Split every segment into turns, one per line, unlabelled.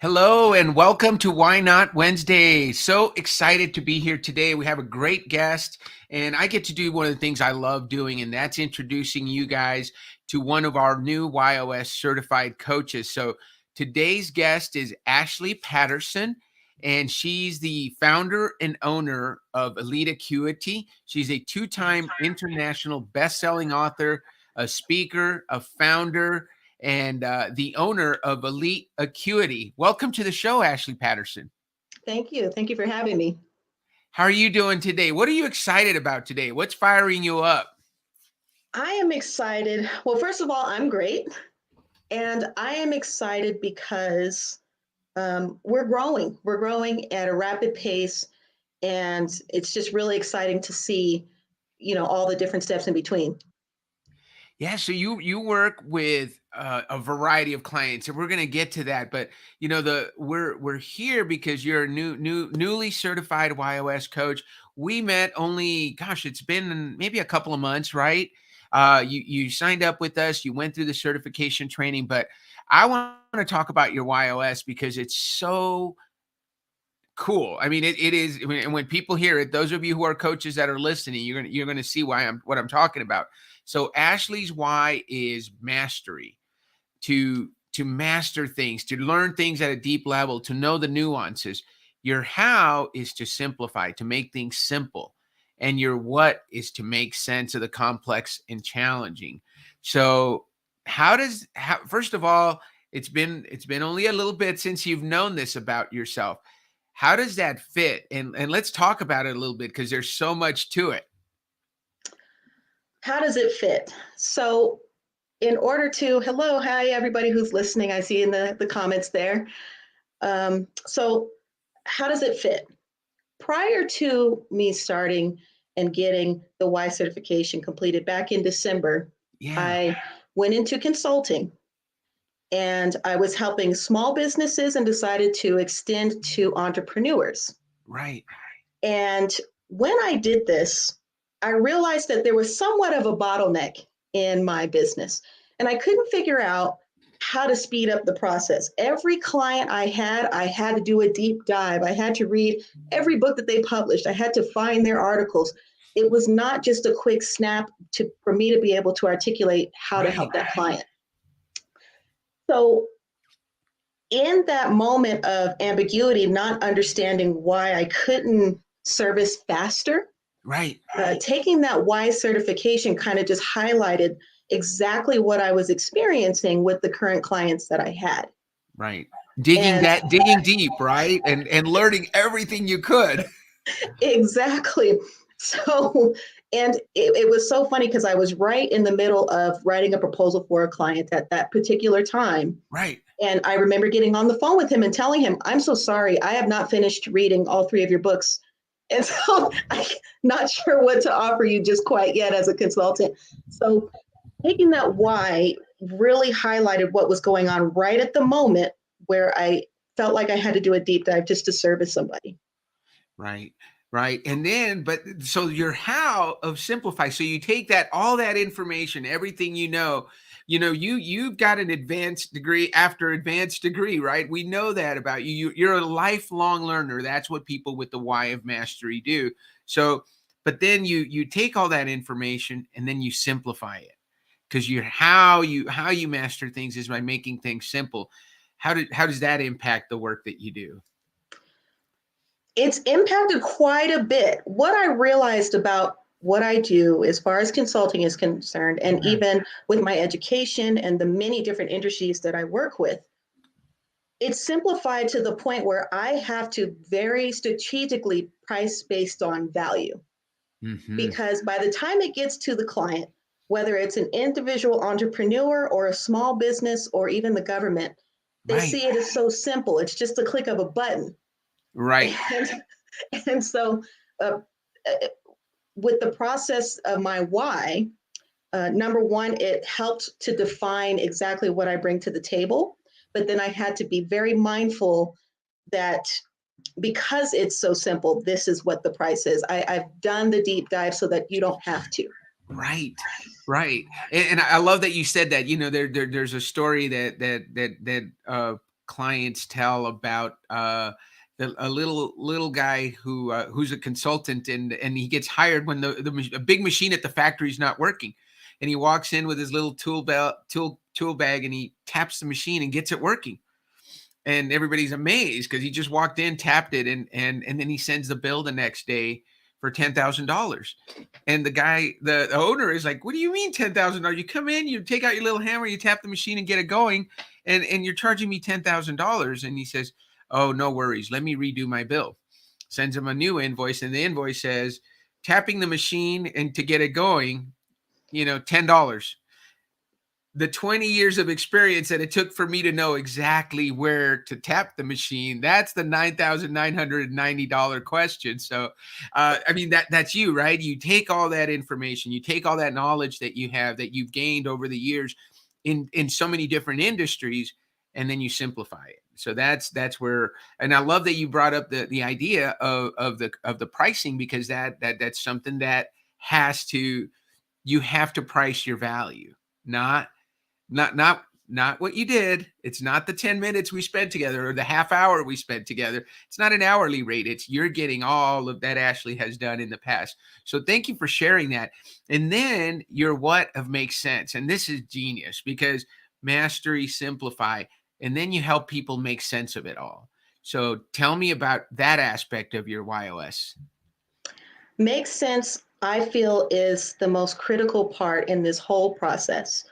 Hello and welcome to Why Not Wednesday. So excited to be here today. We have a great guest, and I get to do one of the things I love doing, and that's introducing you guys to one of our new WHY.os Certified Coaches. So today's guest is Ashley Patterson, and she's the founder and owner of Elite Acuity. She's a two-time international best-selling author, a speaker, a founder, and the owner of Elite Acuity. Welcome to the show, Ashley Patterson.
Thank you. Thank you for having me.
How are you doing today? What are you excited about today? What's firing you up?
I am excited. Well, first of all, I'm great. And I am excited because we're growing. We're growing at a rapid pace. And it's just really exciting to see, all the different steps in between.
Yeah, so you work with a variety of clients, and we're going to get to that. But we're here because you're a newly certified WHY.os coach. We met only, gosh, it's been maybe a couple of months, right? You signed up with us, you went through the certification training, but I want to talk about your WHY.os because it's so cool. I mean, it is, and when people hear it, those of you who are coaches that are listening, you're gonna see what I'm talking about. So Ashley's why is mastery, to master things, to learn things at a deep level, to know the nuances. Your how is to simplify, to make things simple, and your what is to make sense of the complex and challenging. So first of all, it's been only a little bit since you've known this about yourself. How does that fit? And let's talk about it a little bit because there's so much to it.
How does it fit? So, hello, hi, everybody who's listening. I see in the comments there. So, how does it fit? Prior to me starting and getting the Y certification completed back in December,
Yeah.
I went into consulting and I was helping small businesses and decided to extend to entrepreneurs.
Right.
And when I did this, I realized that there was somewhat of a bottleneck in my business, and I couldn't figure out how to speed up the process. Every client I had to do a deep dive. I had to read every book that they published. I had to find their articles. It was not just a quick snap for me to be able to articulate how to help that client. So in that moment of ambiguity, not understanding why I couldn't service faster,
Right.
taking that Y certification kind of just highlighted exactly what I was experiencing with the current clients that I had.
Right. Digging deep, right? And learning everything you could.
Exactly. So, and it was so funny because I was right in the middle of writing a proposal for a client at that particular time.
Right.
And I remember getting on the phone with him and telling him, I'm so sorry, I have not finished reading all 3 of your books. And so I'm not sure what to offer you just quite yet as a consultant. So taking that why really highlighted what was going on right at the moment where I felt like I had to do a deep dive just to service somebody.
Right. Right. And then, but so your how of simplify. So you take all that information, everything you've got an advanced degree after advanced degree, right? We know that about you. You're a lifelong learner. That's what people with the why of mastery do. So, but then you take all that information and then you simplify it, because how you master things is by making things simple. How does that impact the work that you do?
It's impacted quite a bit. What I realized about what I do as far as consulting is concerned, and even with my education and the many different industries that I work with, it's simplified to the point where I have to very strategically price based on value.
Mm-hmm.
Because by the time it gets to the client, whether it's an individual entrepreneur or a small business or even the government, they see it as so simple. It's just a click of a button.
Right.
And so with the process of my why, number one, it helped to define exactly what I bring to the table. But then I had to be very mindful that because it's so simple, this is what the price is. I've done the deep dive so that you don't have to.
Right. Right. And I love that you said that. There's a story that clients tell about a little guy who's a consultant, and he gets hired when a big machine at the factory is not working, and he walks in with his little tool bag, and he taps the machine and gets it working, and everybody's amazed because he just walked in, tapped it, and then he sends the bill the next day for $10,000. And the owner is like, "What do you mean $10,000? You come in, you take out your little hammer, you tap the machine and get it going, and you're charging me $10,000?" And he says, "Oh, no worries. Let me redo my bill." Sends him a new invoice, and the invoice says, "Tapping the machine and to get it going, $10. The 20 years of experience that it took for me to know exactly where to tap the machine, that's the $9,990 question." So, I mean, that's you, right? You take all that information, you take all that knowledge that you have, that you've gained over the years in so many different industries, and then you simplify it. So that's where, and I love that you brought up the idea of the pricing, because that's something that you have to price your value, not what you did. It's not the 10 minutes we spent together or the half hour we spent together. It's not an hourly rate. It's you're getting all of that Ashley has done in the past. So thank you for sharing that. And then your what of makes sense. And this is genius, because mastery, simplify, and then you help people make sense of it all. So tell me about that aspect of your YOS.
Makes sense, I feel, is the most critical part in this whole process.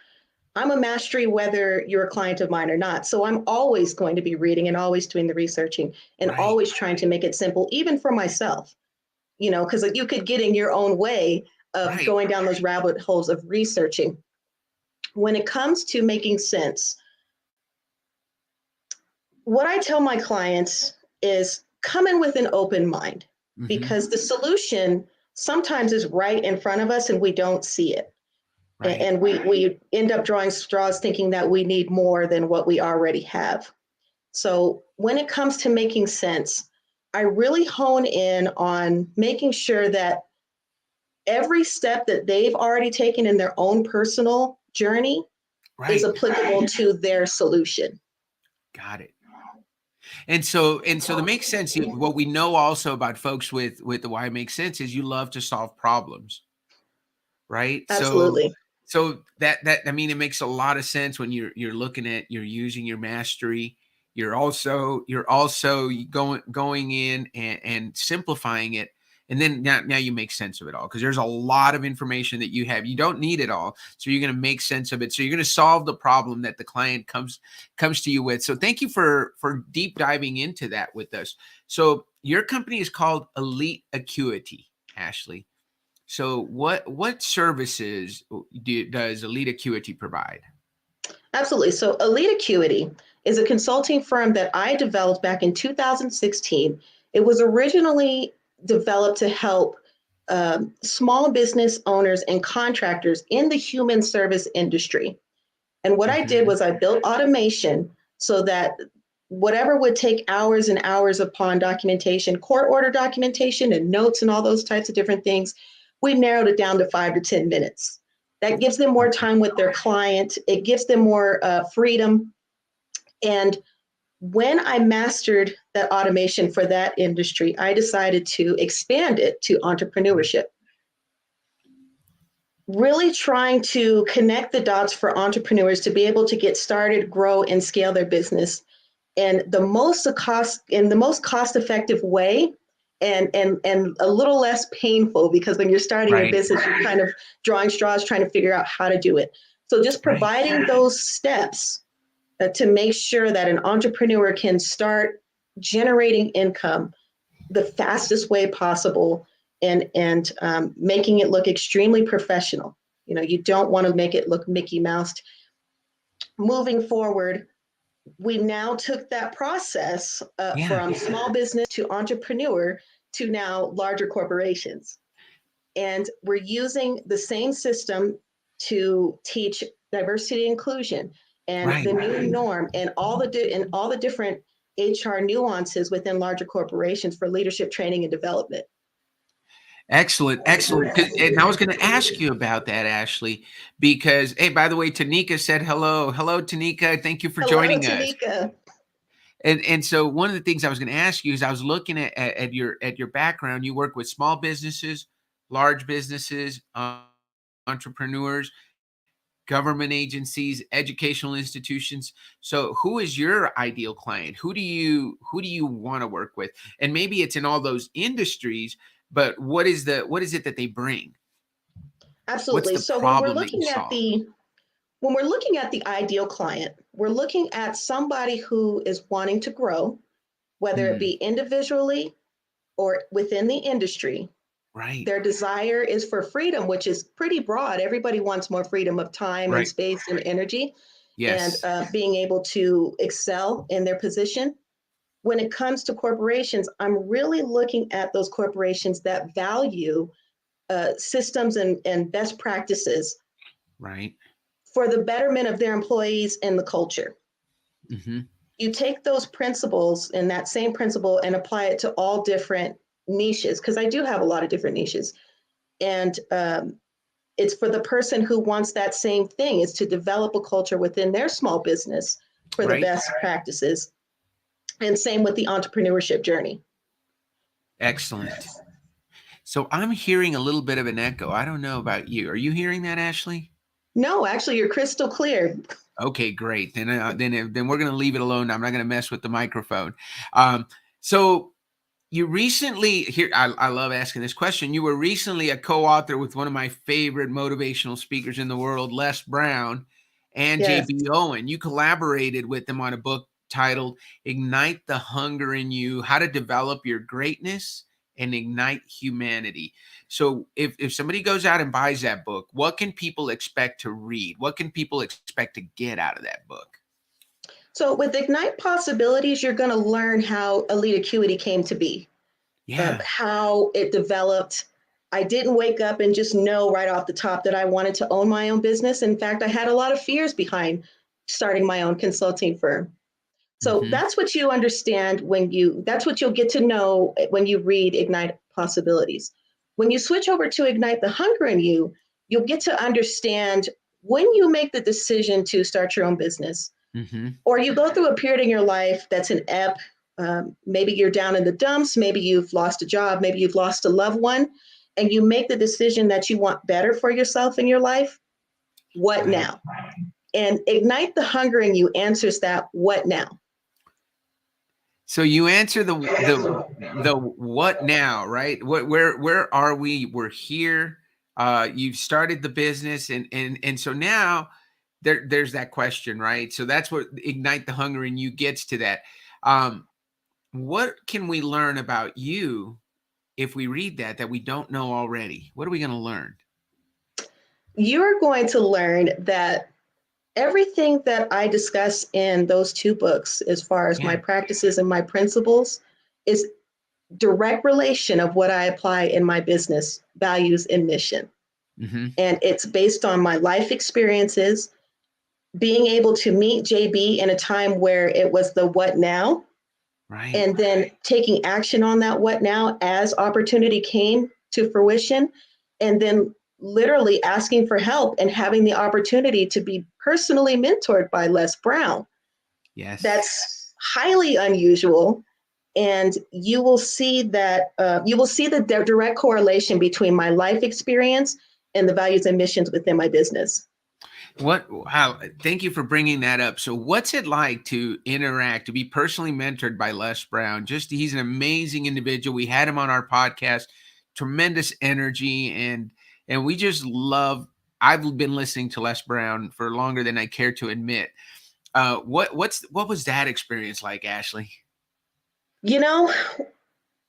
I'm a mastery whether you're a client of mine or not. So I'm always going to be reading and always doing the researching and
Right.
always trying to make it simple, even for myself, because you could get in your own way of
Right.
going down those rabbit holes of researching. When it comes to making sense, what I tell my clients is come in with an open mind,
Hmm.
because the solution sometimes is right in front of us and we don't see it.
Right.
And we end up drawing straws thinking that we need more than what we already have. So when it comes to making sense, I really hone in on making sure that every step that they've already taken in their own personal journey is
Right.
applicable to their solution.
Got it. And so that makes sense. What we know also about folks with the why it makes sense is you love to solve problems, right? So
Absolutely.
so that I mean, it makes a lot of sense when you're looking at, you're using your mastery. You're also going in and simplifying it. And then now you make sense of it all, because there's a lot of information that you have. You don't need it all. So you're going to make sense of it. So you're going to solve the problem that the client comes to you with. So thank you for deep diving into that with us. So your company is called Elite Acuity, Ashley. So what services does Elite Acuity provide?
Absolutely. So Elite Acuity is a consulting firm that I developed back in 2016. It was originally developed to help small business owners and contractors in the human service industry. And what I did
Mhm.
was I built automation so that whatever would take hours and hours upon documentation, court order documentation and notes and all those types of different things, we narrowed it down to 5 to 10 minutes. That gives them more time with their client. It gives them more freedom. And when I mastered that automation for that industry, I decided to expand it to entrepreneurship, really trying to connect the dots for entrepreneurs to be able to get started, grow, and scale their business in the most cost effective way, and a little less painful, because when you're starting your
Right.
business, you're kind of drawing straws trying to figure out how to do it. So just
Right.
providing those steps to make sure that an entrepreneur can start generating income the fastest way possible, and making it look extremely professional. You don't want to make it look Mickey Moused. Moving forward, we now took that process
Yeah.
from small business to entrepreneur to now larger corporations. And we're using the same system to teach diversity and inclusion and
Right.
the new norm and all the different HR nuances within larger corporations for leadership training and development.
Excellent, excellent. And I was going to ask you about that, Ashley, because, hey, by the way, Tanika said hello. Hello, Tanika. Thank you for
Hello,
joining us.
Tanika.
And so one of the things I was going to ask you is I was looking at your background. You work with small businesses, large businesses, entrepreneurs, government agencies, educational institutions. So who is your ideal client? Who do you want to work with? And maybe it's in all those industries, but what is it that they bring? What's
Absolutely.
the
So
problem that you solve?
when we're looking at the ideal client, we're looking at somebody who is wanting to grow, whether it
Hmm,
be individually or within the industry.
right,
Their desire is for freedom, which is pretty broad. Everybody wants more freedom of time and
right.
space and energy, and
Yes,
being able to excel in their position. When it comes to corporations, I'm really looking at those corporations that value systems and best practices
right.
for the betterment of their employees and the culture.
Hmm.
You take those principles and that same principle and apply it to all different niches, because I do have a lot of different niches. And it's for the person who wants that same thing, is to develop a culture within their small business for the
Right.
best practices. And same with the entrepreneurship journey.
Excellent. So I'm hearing a little bit of an echo. I don't know about you. Are you hearing that, Ashley?
No, actually, you're crystal clear.
Okay, great. Then we're gonna leave it alone. I'm not gonna mess with the microphone. Um, so you recently here. I love asking this question. You were recently a co-author with one of my favorite motivational speakers in the world, Les Brown, and
Yes.
JB Owen. You collaborated with them on a book titled "Ignite the Hunger in You: How to Develop Your Greatness and Ignite Humanity." So if somebody goes out and buys that book, what can people expect to read? What can people expect to get out of that book?
So with Ignite Possibilities, you're going to learn how Elite Acuity came to be,
Yeah,
how it developed. I didn't wake up and just know right off the top that I wanted to own my own business. In fact, I had a lot of fears behind starting my own consulting firm. So
hmm,
that's what you understand that's what you'll get to know when you read Ignite Possibilities. When you switch over to Ignite the Hunger in You, you'll get to understand when you make the decision to start your own business,
hmm,
or you go through a period in your life that's an ebb. Maybe you're down in the dumps, maybe you've lost a job, maybe you've lost a loved one, and you make the decision that you want better for yourself in your life. What
right.
now? And Ignite the Hunger in You answers that what now?
So you answer the what now, right? Where are we? We're here. You've started the business, and so now there's that question, right? So that's what ignite the hunger and you gets to that. Um, what can we learn about you if we read that we don't know already? What are we going to learn?
You're going to learn that everything that I discuss in those two books, as far as my
Yeah.
practices and my principles, is direct relation of what I apply in my business values and mission.
Hmm.
And it's based on my life experiences, being able to meet JB in a time where it was the what now,
Right.
and then taking action on that what now as opportunity came to fruition, and then literally asking for help and having the opportunity to be personally mentored by Les Brown.
Yes.
That's highly unusual. And you will see the direct correlation between my life experience and the values and missions within my business.
Wow, thank you for bringing that up. So what's it like to interact, to be personally mentored by Les Brown? Just he's an amazing individual. We had him on our podcast, tremendous energy and we just love I've been listening to Les Brown for longer than I care to admit. What was that experience like, Ashley?
You know,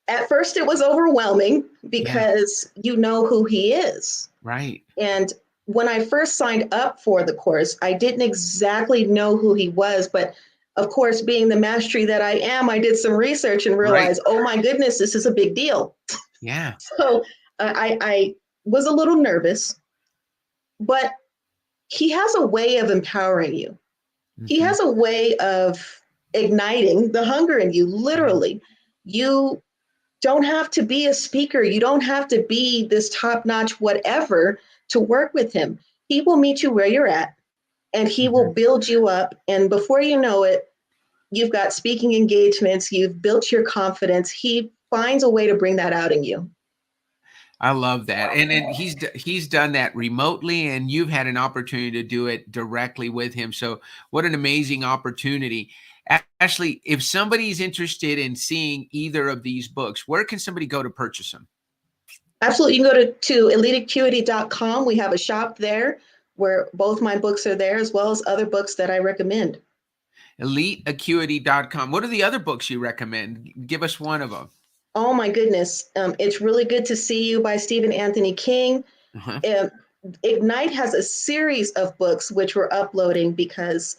at first it was overwhelming
Yeah,
because you know who he is.
right.
And when I first signed up for the course, I didn't exactly know who he was, but of course, being the mastery that I am, I did some research and
Right.
realized, oh my goodness, this is a big deal.
Yeah.
So I was a little nervous, but he has a way of empowering you. He
Hmm.
has a way of igniting the hunger in you,
Right.
literally. You don't have to be a speaker. You don't have to be this top notch whatever to work with him. He will meet you where you're at and he will
Hmm.
build you up. And before you know it, you've got speaking engagements, you've built your confidence. He finds a way to bring that out in you.
I love that. And he's done that remotely, and you've had an opportunity to do it directly with him. So what an amazing opportunity. Ashley, if somebody's interested in seeing either of these books, where can somebody go to purchase them?
Absolutely. You can go to eliteacuity.com. We have a shop there where both my books are there, as well as other books that I recommend.
Eliteacuity.com. What are the other books you recommend? Give us one of them.
Oh my goodness. It's Really Good to See You by Stephen Anthony King.
Uh-huh.
Ignite has a series of books which we're uploading because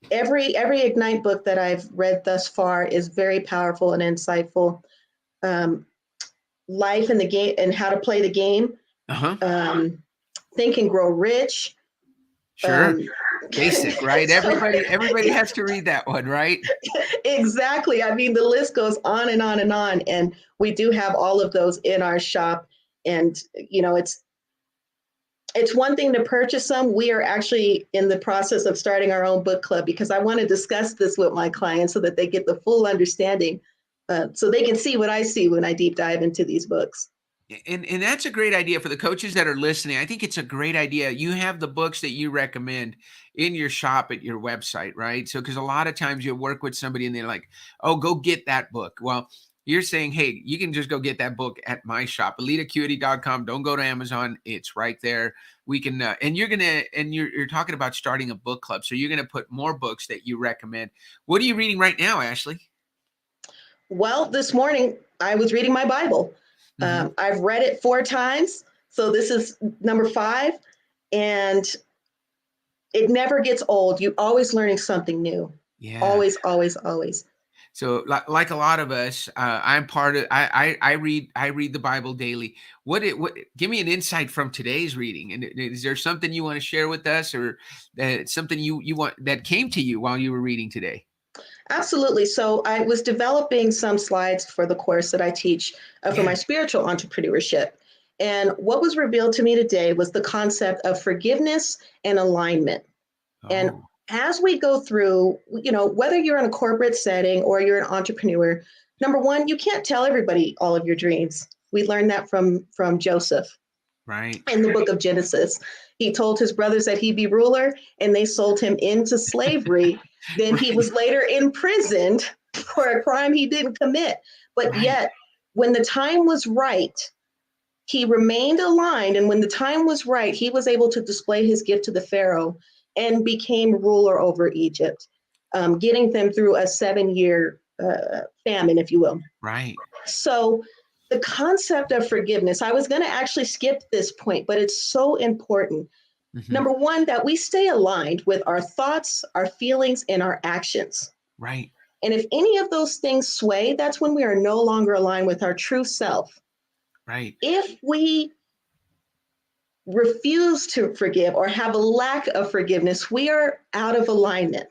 every Ignite book that I've read thus far is very powerful and insightful. Life in the Game and How to Play the Game.
Uh-huh.
Think and Grow Rich.
Sure. Basic, right? Everybody has to read that one, right?
Exactly. I mean, the list goes on and on and on. And we do have all of those in our shop. And, it's one thing to purchase them. We are actually in the process of starting our own book club because I want to discuss this with my clients so that they get the full understanding, so they can see what I see when I deep dive into these books.
And that's a great idea for the coaches that are listening. I think it's a great idea. You have the books that you recommend in your shop at your website, right? So, because a lot of times you work with somebody and they're like, oh, go get that book. Well, you're saying, hey, you can just go get that book at my shop, eliteacuity.com. Don't go to Amazon. It's right there. We can, and you're talking about starting a book club. So you're going to put more books that you recommend. What are you reading right now, Ashley?
Well, this morning I was reading my Bible. I've read it 4 times. So this is number 5. And it never gets old. You're always learning something new.
Yeah.
Always, always, always.
So like a lot of us, I'm part of, I read the Bible daily. What give me an insight from today's reading. And is there something you want to share with us, or something you want that came to you while you were reading today?
Absolutely. So I was developing some slides for the course that I teach for my spiritual entrepreneurship. And what was revealed to me today was the concept of forgiveness and alignment. And
Oh,
as we go through, whether you're in a corporate setting or you're an entrepreneur, number one, you can't tell everybody all of your dreams. We learned that from Joseph
right.
in the book of Genesis. He told his brothers that he'd be ruler, and they sold him into slavery. Then he
Right.
was later imprisoned for a crime he didn't commit. But
Right.
yet, when the time was right, he remained aligned. And when the time was right, he was able to display his gift to the Pharaoh and became ruler over Egypt, getting them through a 7-year famine, if you will.
Right.
So the concept of forgiveness, I was going to actually skip this point, but it's so important. Number one, that we stay aligned with our thoughts, our feelings, and our actions.
Right.
And if any of those things sway, that's when we are no longer aligned with our true self.
Right.
If we refuse to forgive or have a lack of forgiveness, we are out of alignment,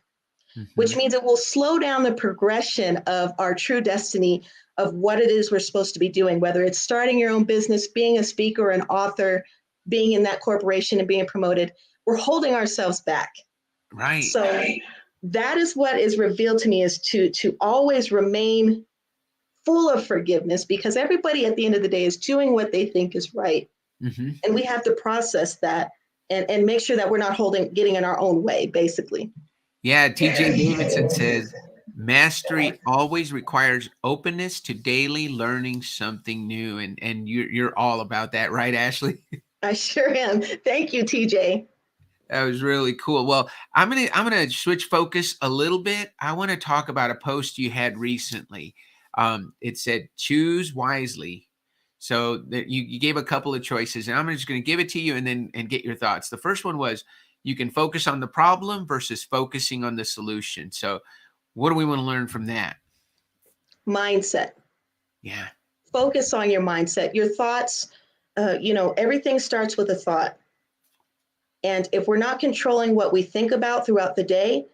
which means it will slow down the progression of our true destiny of what it is we're supposed to be doing, whether it's starting your own business, being a speaker, an author, being in that corporation and being promoted. We're holding ourselves back.
Right.
So that is what is revealed to me, is to always remain full of forgiveness, because everybody at the end of the day is doing what they think is right. And we have to process that and make sure that we're not getting in our own way, basically.
Yeah, TJ Davidson says, mastery always requires openness to daily learning something new. And you're all about that, right, Ashley?
I sure am. Thank you, TJ.
That was really cool. Well, I'm gonna switch focus a little bit. I want to talk about a post you had recently. It said, choose wisely. So that you gave a couple of choices, and I'm just going to give it to you and get your thoughts. The first one was, you can focus on the problem versus focusing on the solution. So what do we want to learn from that?
Mindset.
Yeah.
Focus on your mindset, your thoughts. Everything starts with a thought. And if we're not controlling what we think about throughout the day,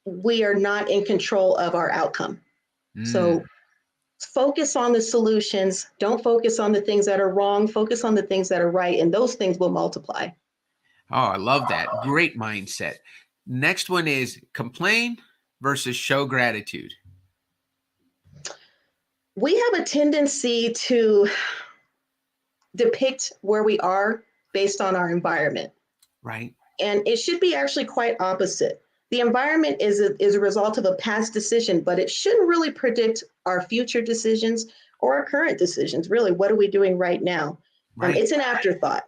we are not in control of our outcome. So focus on the solutions. Don't focus on the things that are wrong. Focus on the things that are right, and those things will multiply.
Oh, I love that. Great mindset. Next one is complain versus show gratitude.
We have a tendency to depict where we are based on our environment.
Right.
And it should be actually quite opposite. The environment is a result of a past decision, but it shouldn't really predict our future decisions or our current decisions. Really, what are we doing right now?
Right.
It's an afterthought.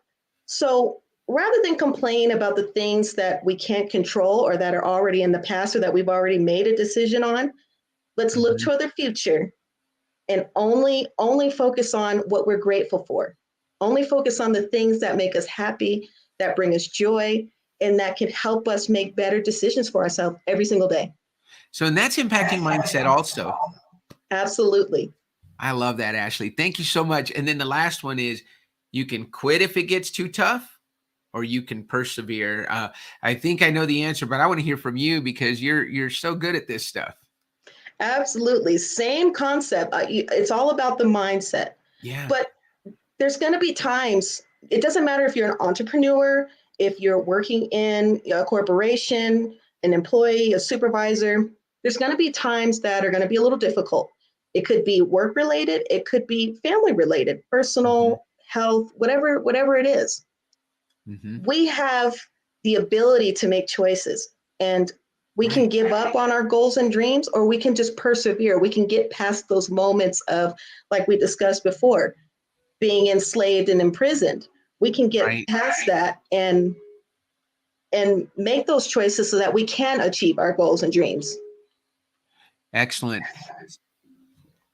So rather than complain about the things that we can't control or that are already in the past or that we've already made a decision on, let's look
Mhm.
toward the future and only focus on what we're grateful for. Only focus on the things that make us happy, that bring us joy, and that can help us make better decisions for ourselves every single day.
So, and that's impacting mindset also.
Absolutely.
I love that, Ashley. Thank you so much. And then the last one is you can quit if it gets too tough, or you can persevere. I think I know the answer, but I want to hear from you because you're so good at this stuff.
Absolutely. Same concept. It's all about the mindset.
Yeah.
But there's going to be times, it doesn't matter if you're an entrepreneur, if you're working in a corporation, an employee, a supervisor, there's going to be times that are going to be a little difficult. It could be work related, it could be family related,
Hmm.
personal, health, whatever it is.
Hmm.
We have the ability to make choices, and we can
Right.
give up on our goals and dreams, or we can just persevere. We can get past those moments of, like we discussed before, being enslaved and imprisoned. We can get
Right.
past that and make those choices so that we can achieve our goals and dreams.
Excellent.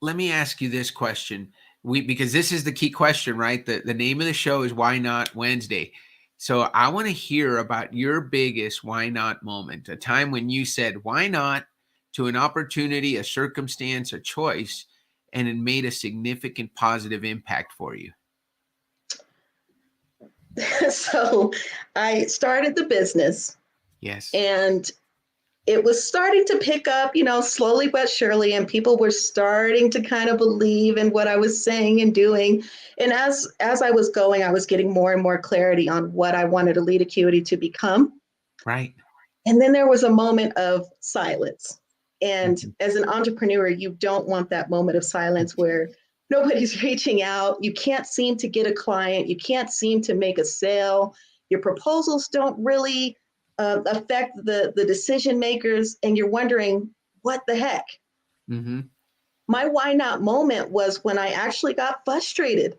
Let me ask you this question. Because this is the key question, right? The name of the show is Why Not Wednesday. So I want to hear about your biggest why not moment, a time when you said why not to an opportunity, a circumstance, a choice, and it made a significant positive impact for you.
So I started the business,
Yes.
and it was starting to pick up, slowly but surely, and people were starting to kind of believe in what I was saying and doing. And as I was going, I was getting more and more clarity on what I wanted Elite Acuity to become.
Right.
And then there was a moment of silence. And
Mhm.
as an entrepreneur, you don't want that moment of silence where nobody's reaching out. You can't seem to get a client. You can't seem to make a sale. Your proposals don't really affect the decision makers. And you're wondering, what the heck?
Mhm.
My why not moment was when I actually got frustrated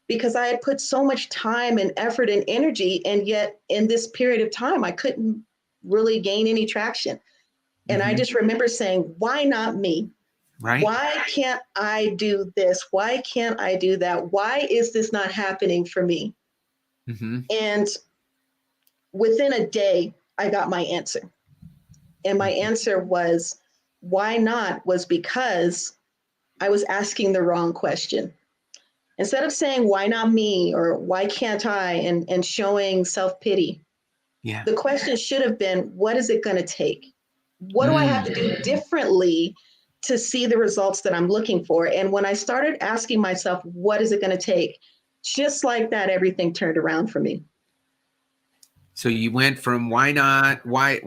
because I had put so much time and effort and energy. And yet, in this period of time, I couldn't really gain any traction. And I
Mhm.
just remember saying, why not me?
Right.
Why can't I do this? Why can't I do that? Why is this not happening for me?
Mhm.
And within a day, I got my answer. And my
Mhm.
answer was, why not? Was because I was asking the wrong question. Instead of saying, why not me? Or why can't I? And showing self pity,
Yeah.
the question should have been, what is it going to take? What do I have
Mm.
to do differently to see the results that I'm looking for? And when I started asking myself, what is it going to take? Just like that, everything turned around for me.
So you went from why not, why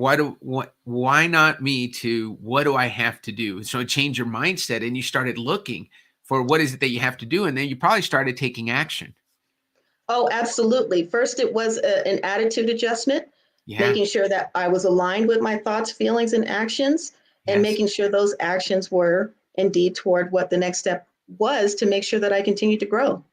not me to what do I have to do? So it changed your mindset and you started looking for what is it that you have to do. And then you probably started taking action.
Oh, absolutely. First, it was an attitude adjustment,
Yeah.
making sure that I was aligned with my thoughts, feelings, and actions, and
Yes.
making sure those actions were indeed toward what the next step was to make sure that I continued to grow.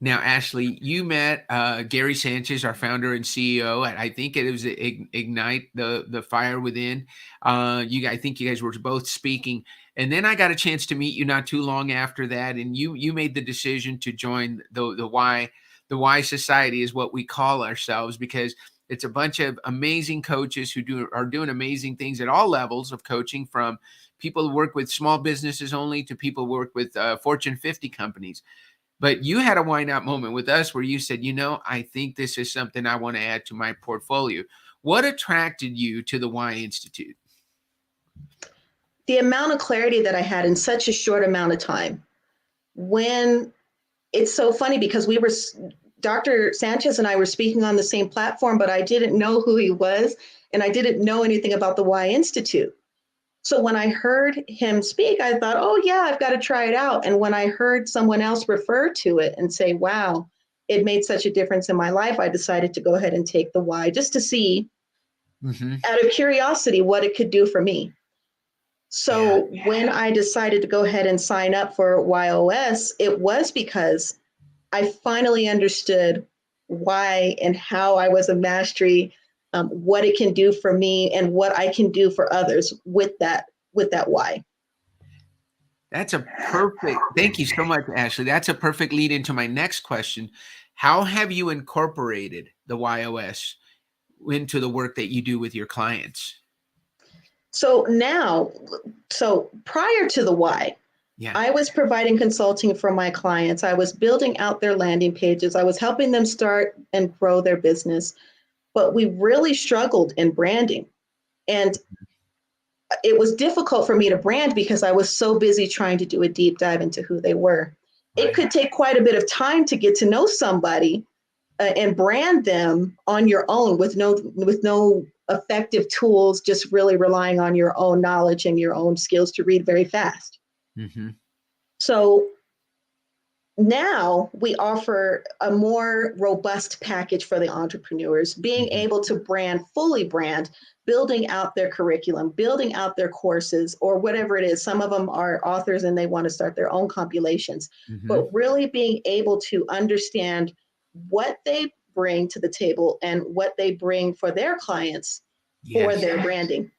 Now, Ashley, you met Gary Sanchez, our founder and CEO. I think it was Ignite the Fire Within. I think you guys were both speaking, and then I got a chance to meet you not too long after that, and you made the decision to join the Why Society is what we call ourselves because it's a bunch of amazing coaches who are doing amazing things at all levels of coaching, from people who work with small businesses only to people who work with Fortune 50 companies. But you had a why not moment with us where you said, I think this is something I want to add to my portfolio. What attracted you to the Why Institute?
The amount of clarity that I had in such a short amount of time. When it's so funny because Dr. Sanchez and I were speaking on the same platform, but I didn't know who he was, and I didn't know anything about the Y Institute. So when I heard him speak, I thought, oh, yeah, I've got to try it out. And when I heard someone else refer to it and say, wow, it made such a difference in my life, I decided to go ahead and take the Y just to see, out of curiosity, what it could do for me.
Yeah.
So when I decided to go ahead and sign up for WHY.os, it was because I finally understood why and how I was a mastery, what it can do for me, and what I can do for others with that why.
That's a perfect, thank you so much, Ashley. That's a perfect lead into my next question. How have you incorporated the YOS into the work that you do with your clients?
So now, so prior to the why,
Yeah.
I was providing consulting for my clients. I was building out their landing pages. I was helping them start and grow their business. But we really struggled in branding. And it was difficult for me to brand because I was so busy trying to do a deep dive into who they were. It
Right.
could take quite a bit of time to get to know somebody and brand them on your own with no effective tools, just really relying on your own knowledge and your own skills to read very fast.
Mm-hmm.
So now we offer a more robust package for the entrepreneurs, being
Mm-hmm.
able to fully brand, building out their curriculum, building out their courses, or whatever it is. Some of them are authors and they want to start their own compilations,
Mm-hmm.
but really being able to understand what they bring to the table and what they bring for their clients for
Yes.
their branding.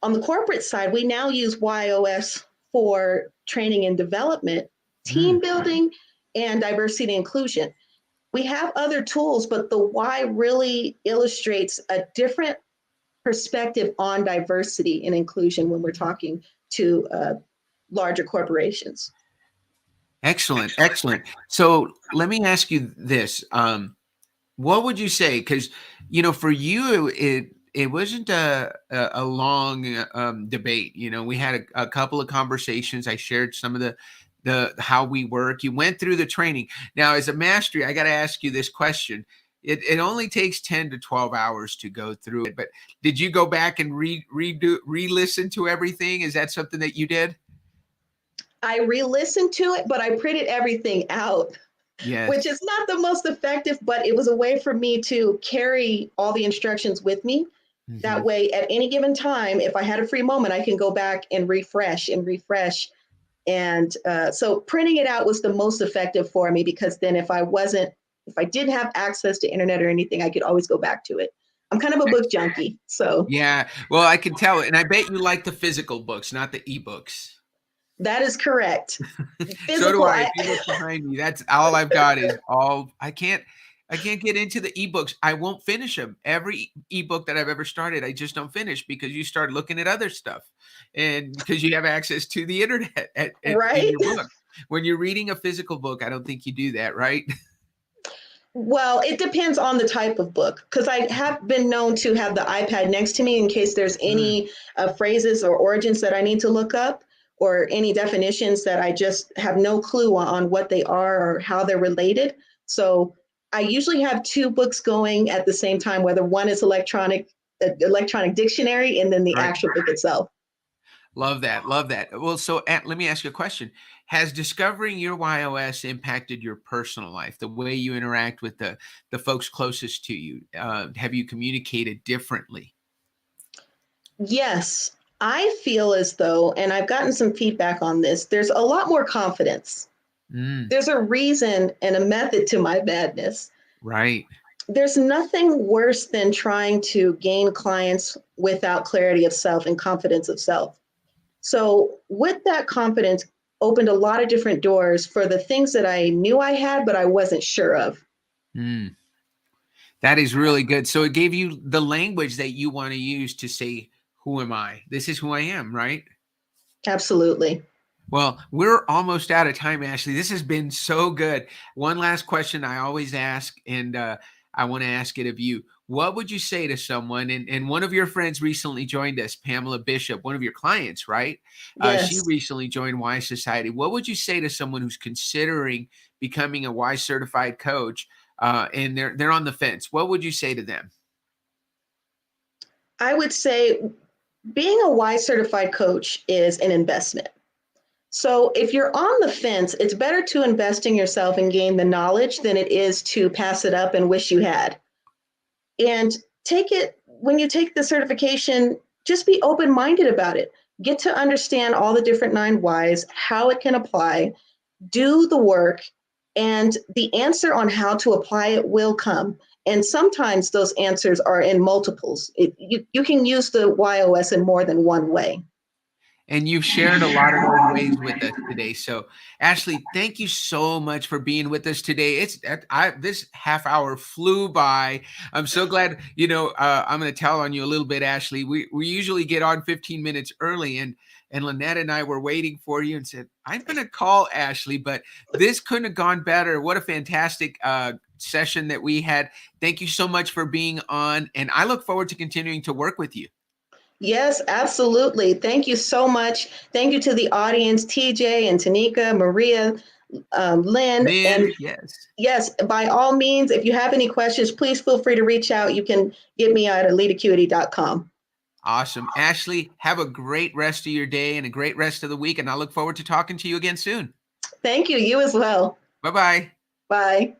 On the corporate side, we now use YOS for training and development, team
Mm.
building, and diversity and inclusion. We have other tools, but the Y really illustrates a different perspective on diversity and inclusion when we're talking to larger corporations.
Excellent. Excellent. So let me ask you this. What would you say? Because for you, it wasn't a long debate. We had a couple of conversations. I shared some of the how we work. You went through the training. Now, as a mastery, I got to ask you this question. It only takes 10 to 12 hours to go through it. But did you go back and re-listen to everything? Is that something that you did?
I re listened to it, but I printed everything out, which
Yes.
is not the most effective, but it was a way for me to carry all the instructions with me. That
Hmm.
way, at any given time, if I had a free moment, I can go back and refresh and refresh. And so printing it out was the most effective for me because then if I didn't have access to internet or anything, I could always go back to it. I'm kind of a book junkie. So
Yeah. Well, I can tell. And I bet you like the physical books, not the ebooks.
that is correct.
So do
Physical,
I. If you look behind me, that's all I've got is all I can't get into the ebooks. I won't finish them. Every ebook that I've ever started, I just don't finish because you start looking at other stuff. And because you have access to the internet in
right?
your book. When you're reading a physical book, I don't think you do that, right?
Well, it depends on the type of book because I have been known to have the iPad next to me in case there's
Mm,
any phrases or origins that I need to look up or any definitions that I just have no clue on what they are or how they're related. So I usually have two books going at the same time, whether one is electronic dictionary and then the
right.
actual book itself.
Love that. Love that. Well, so let me ask you a question. Has discovering your YOS impacted your personal life, the way you interact with the folks closest to you? Have you communicated differently?
Yes, I feel as though, and I've gotten some feedback on this, there's a lot more confidence.
Mm,
There's a reason and a method to my madness.
right.
There's nothing worse than trying to gain clients without clarity of self and confidence of self. So, with that confidence, opened a lot of different doors for the things that I knew I had, but I wasn't sure of.
Mm, that is really good. So it gave you the language that you want to use to say, "Who am I? This is who I am." Right.
Absolutely.
Well, we're almost out of time, Ashley. This has been so good. One last question I always ask, and I want to ask it of you. What would you say to someone? And one of your friends recently joined us, Pamela Bishop, one of your clients, right? She
Yes.
recently joined Y Society. What would you say to someone who's considering becoming a Y certified coach? and they're on the fence, what would you say to them?
I would say being a WHY certified coach is an investment. So if you're on the fence, it's better to invest in yourself and gain the knowledge than it is to pass it up and wish you had. And take it when you take the certification, just be open minded about it. Get to understand all the different 9 whys, how it can apply, do the work, and the answer on how to apply it will come. And sometimes those answers are in multiples. You can use the WHY.os in more than one way.
And you've shared a lot of those ways with us today. So, Ashley, thank you so much for being with us today. This half hour flew by. I'm so glad. I'm going to tell on you a little bit, Ashley. We usually get on 15 minutes early, and Lynette and I were waiting for you and said, I'm going to call Ashley, but this couldn't have gone better. What a fantastic session that we had. Thank you so much for being on, and I look forward to continuing to work with you.
Yes, absolutely. Thank you so much. Thank you to the audience, TJ and Tanika, Maria, Lynn.
Lynn,
And
yes.
yes, by all means, if you have any questions, please feel free to reach out. You can get me at eliteacuity.com.
Awesome. Ashley, have a great rest of your day and a great rest of the week. And I look forward to talking to you again soon.
Thank you. You as well.
Bye-bye.
Bye.